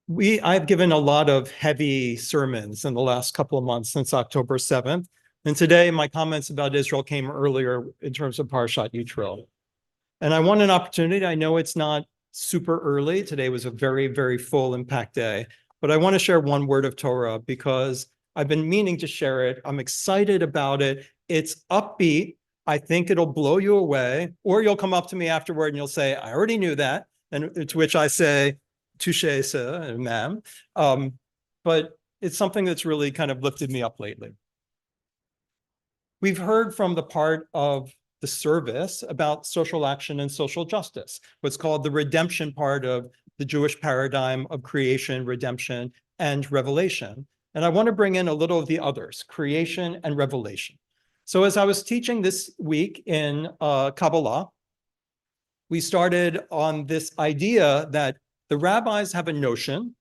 I've given a lot of heavy sermons in the last couple of months since October 7th. And today my comments about Israel came earlier in terms of Parshat Yitro. And I want an opportunity. I know it's not super early. Today was a very, very full impact day, but I want to share one word of Torah because I've been meaning to share it. I'm excited about it. It's upbeat. I think it'll blow you away, or you'll come up to me afterward and you'll say, I already knew that. And to which I say, touche, sir, ma'am. But it's something that's really kind of lifted me up lately. We've heard from the part of the service about social action and social justice, what's called the redemption part of the Jewish paradigm of creation, redemption, and revelation. And I want to bring in a little of the others, creation and revelation. So as I was teaching this week in Kabbalah, we started on this idea that the rabbis have a notion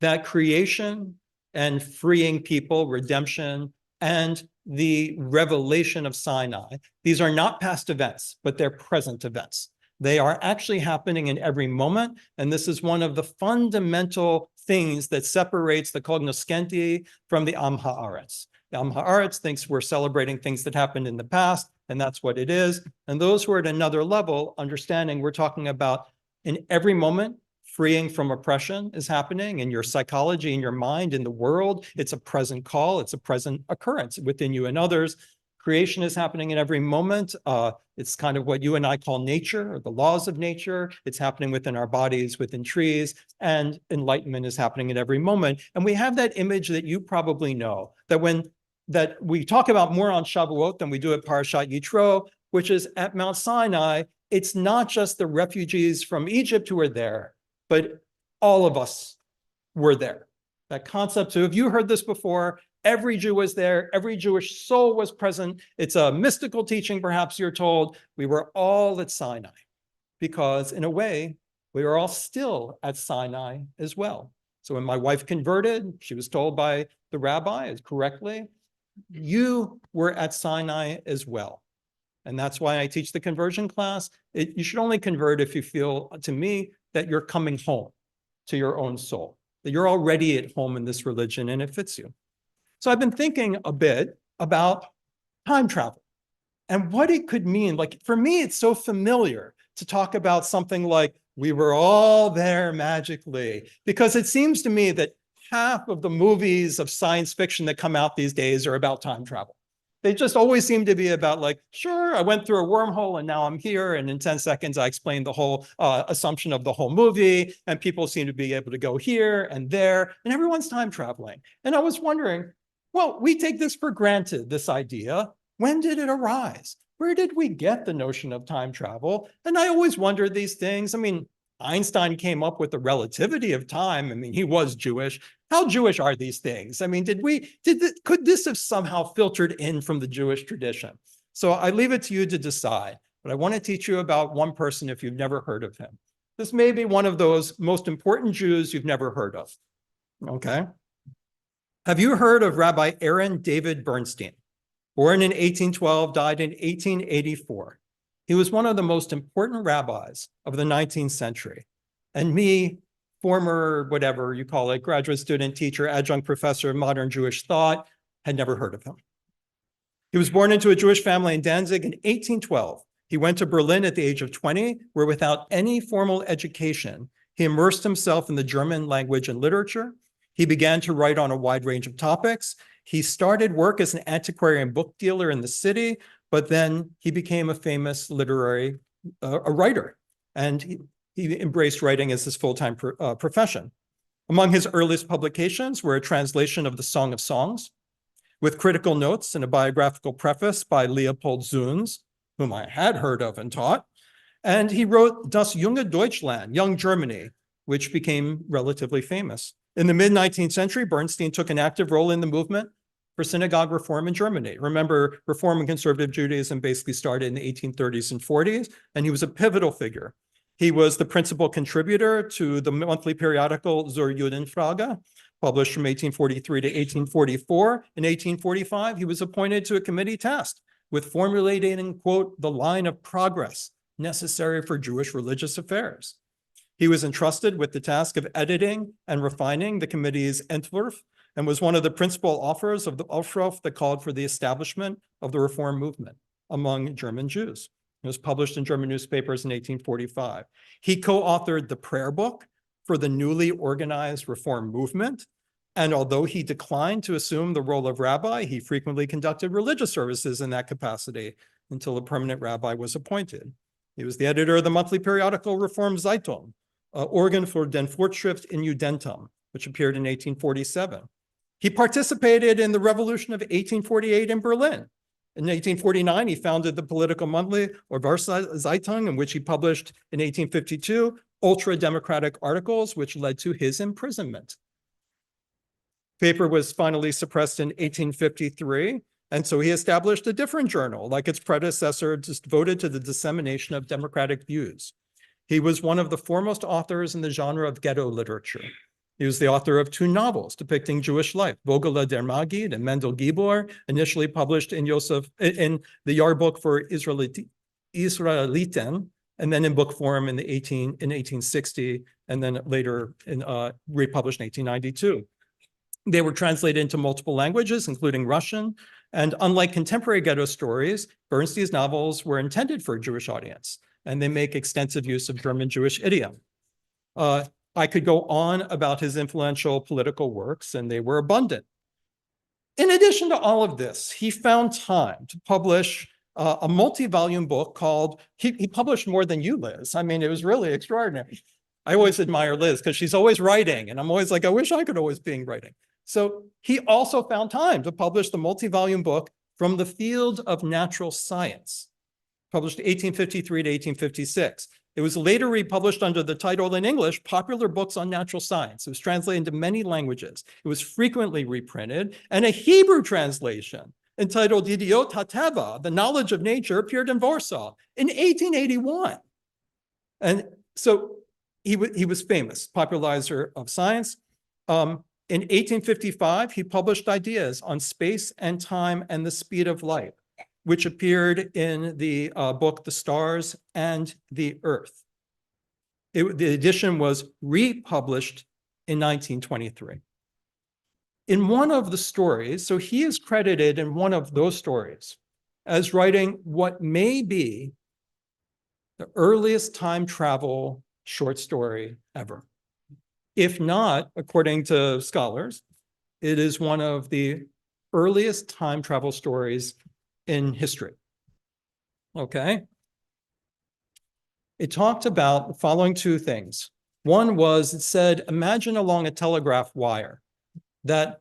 that creation and freeing people, redemption, and the revelation of Sinai, these are not past events, but they're present events. They are actually happening in every moment. And this is one of the fundamental things that separates the cognoscenti from the Am Haaretz. The Am Haaretz thinks we're celebrating things that happened in the past, and that's what it is. And those who are at another level, understanding we're talking about in every moment, freeing from oppression is happening in your psychology, in your mind, in the world. It's a present call. It's a present occurrence within you and others. Creation is happening in every moment. It's kind of what you and I call nature, or the laws of nature. It's happening within our bodies, within trees, and enlightenment is happening at every moment. And we have that image that you probably know, that we talk about more on Shavuot than we do at Parashat Yitro, which is at Mount Sinai. It's not just the refugees from Egypt who are there, but all of us were there. That concept, so have you heard this before? Every Jew was there. Every Jewish soul was present. It's a mystical teaching, perhaps you're told. We were all at Sinai because in a way, we are all still at Sinai as well. So when my wife converted, she was told by the rabbi correctly, you were at Sinai as well. And that's why I teach the conversion class. You should only convert if you feel, to me, that you're coming home to your own soul, that you're already at home in this religion and it fits you. So I've been thinking a bit about time travel and what it could mean. Like for me, it's so familiar to talk about something like we were all there magically, because it seems to me that half of the movies of science fiction that come out these days are about time travel. They just always seem to be about like, sure, I went through a wormhole and now I'm here. And in 10 seconds, I explained the whole assumption of the whole movie. And people seem to be able to go here and there. And everyone's time traveling. And I was wondering, well, we take this for granted, this idea. When did it arise? Where did we get the notion of time travel? And I always wondered these things. I mean, Einstein came up with the relativity of time. I mean, he was Jewish. How Jewish are these things? I mean, could this have somehow filtered in from the Jewish tradition? So I leave it to you to decide, but I want to teach you about one person if you've never heard of him. This may be one of those most important Jews you've never heard of, okay? Have you heard of Rabbi Aaron David Bernstein? Born in 1812, died in 1884. He was one of the most important rabbis of the 19th century. And me, former, whatever you call it, graduate student, teacher, adjunct professor of modern Jewish thought, had never heard of him. He was born into a Jewish family in Danzig in 1812. He went to Berlin at the age of 20, where without any formal education, he immersed himself in the German language and literature. He began to write on a wide range of topics. He started work as an antiquarian book dealer in the city, but then he became a famous literary writer. And he embraced writing as his full-time profession. Among his earliest publications were a translation of the Song of Songs, with critical notes and a biographical preface by Leopold Zunz, whom I had heard of and taught. And he wrote Das junge Deutschland, Young Germany, which became relatively famous. In the mid-19th century, Bernstein took an active role in the movement for synagogue reform in Germany. Remember, reform in conservative Judaism basically started in the 1830s and 40s, and he was a pivotal figure. He was the principal contributor to the monthly periodical Zur Judenfrage, published from 1843 to 1844. In 1845, he was appointed to a committee tasked with formulating, quote, the line of progress necessary for Jewish religious affairs. He was entrusted with the task of editing and refining the committee's Entwurf and was one of the principal authors of the Aufruf that called for the establishment of the Reform movement among German Jews. It was published in German newspapers in 1845. He co-authored the prayer book for the newly organized Reform movement. And although he declined to assume the role of rabbi, he frequently conducted religious services in that capacity until a permanent rabbi was appointed. He was the editor of the monthly periodical Reform Zeitung, organ für den Fortschritt in Judentum, which appeared in 1847. He participated in the Revolution of 1848 in Berlin. In 1849, he founded the political monthly Versailles Zeitung, in which he published in 1852 ultra-democratic articles, which led to his imprisonment. Paper was finally suppressed in 1853, and so he established a different journal, like its predecessor, just devoted to the dissemination of democratic views. He was one of the foremost authors in the genre of ghetto literature. He was the author of 2 novels depicting Jewish life, Vogele der Magid and Mendel Gibor, initially published in the Jahrbuch for Israeliten, and then in book form in 1860, and then later republished in 1892. They were translated into multiple languages, including Russian, and unlike contemporary ghetto stories, Bernstein's novels were intended for a Jewish audience, and they make extensive use of German Jewish idiom. I could go on about his influential political works, and they were abundant. In addition to all of this, he found time to publish a multi-volume book called, he published more than you, Liz. I mean, it was really extraordinary. I always admire Liz because she's always writing, and I'm always like, I wish I could always be writing. So he also found time to publish the multi-volume book From the Field of Natural Science, published 1853 to 1856. It was later republished under the title in English, Popular Books on Natural Science. It was translated into many languages. It was frequently reprinted, and a Hebrew translation entitled Idiot HaTeva, The Knowledge of Nature, appeared in Warsaw in 1881. And so he was famous, popularizer of science. In 1855, he published ideas on space and time and the speed of light, which appeared in the book, The Stars and the Earth. The edition was republished in 1923. In one of the stories, so he is credited in one of those stories as writing what may be the earliest time travel short story ever. If not, according to scholars, it is one of the earliest time travel stories in history. Okay. It talked about the following 2 things. One was, it said, imagine along a telegraph wire that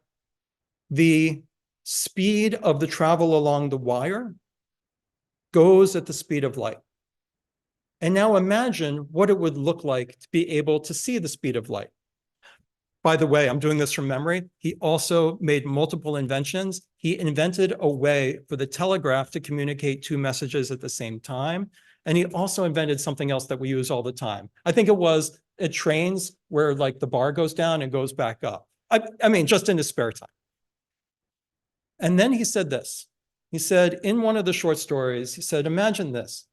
the speed of the travel along the wire goes at the speed of light. And now imagine what it would look like to be able to see the speed of light. By the way, I'm doing this from memory. He also made multiple inventions. He invented a way for the telegraph to communicate 2 messages at the same time. And he also invented something else that we use all the time. I think it was at trains where like the bar goes down and goes back up. I mean, just in his spare time. And then he said this. He said, in one of the short stories, he said, imagine this.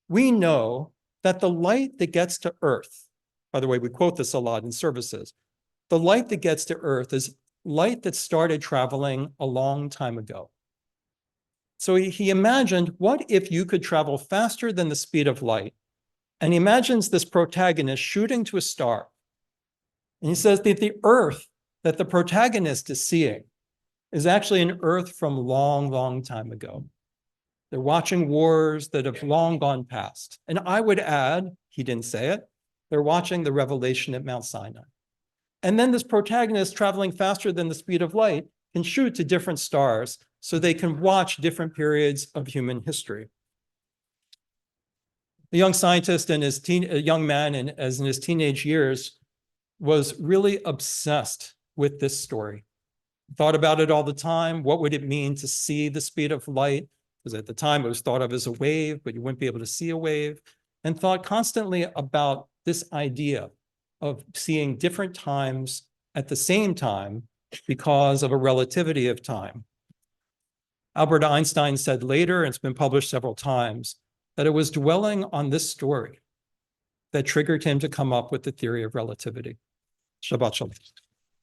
We know that the light that gets to Earth, by the way, we quote this a lot in services, the light that gets to Earth is light that started traveling a long time ago. So he imagined, what if you could travel faster than the speed of light? And he imagines this protagonist shooting to a star. And he says that the Earth that the protagonist is seeing is actually an Earth from long, long time ago. They're watching wars that have long gone past. And I would add, he didn't say it, they're watching the revelation at Mount Sinai. And then this protagonist traveling faster than the speed of light can shoot to different stars so they can watch different periods of human history. The young scientist and a young man in his teenage years was really obsessed with this story. Thought about it all the time. What would it mean to see the speed of light? Because at the time it was thought of as a wave, but you wouldn't be able to see a wave. And thought constantly about this idea of seeing different times at the same time because of a relativity of time. Albert Einstein said later, and it's been published several times, that it was dwelling on this story that triggered him to come up with the theory of relativity. Shabbat shalom.